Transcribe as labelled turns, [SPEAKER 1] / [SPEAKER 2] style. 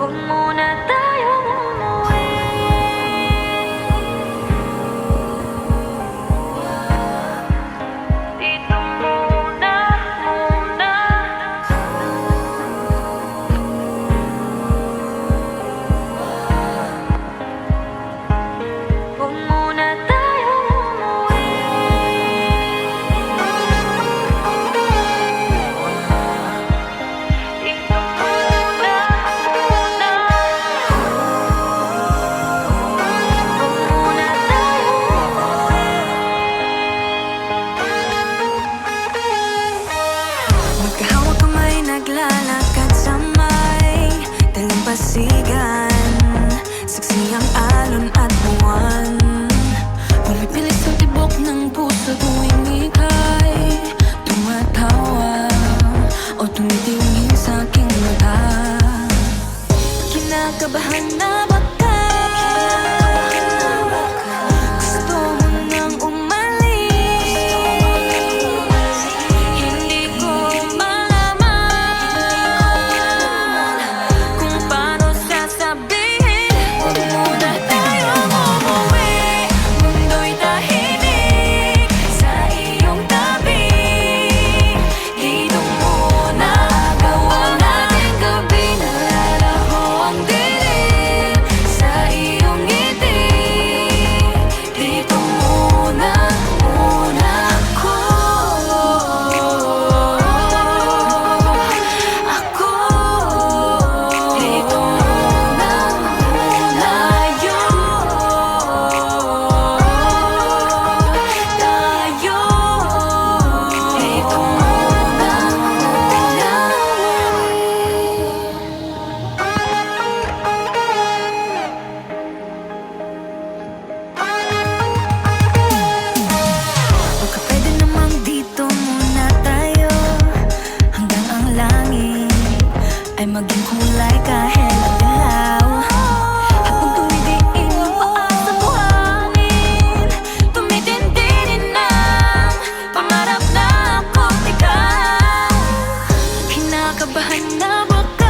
[SPEAKER 1] Huwag muna tayong umuwi. Dito muna, muna. Huwag muna tayong umuwi. Dito muna, muna. Huwag muna tayong umuwi. Magkahawak kamay, naglalakad sa may dalampasigan. Saksi ang alon at buwan. Pumipilis ang tibok ng puso tuwing ika'y tumatawa o tumitingin sa aking mata. Kinakabahan na ba ka? Gusto mo nang umalis? Hindi ko malaman kung paano sasabihin. Huwag muna tayong umuwi. Mundo'y tahimik sa iyong tabi. Dito muna gawa natin gabi. Nalalaho ang dilim sa iyong ngiti. Dito muna, muna ako. Dito muna, muna tayo. Dito muna, baka pwede namang dito muna tayo hanggang ang langit ay maging kulay kahit madilaw. Habang tumidiin ang paa sa buhangin, tumitindi din ang pangarap na ako't ikaw. Kinakabahan na ba ka?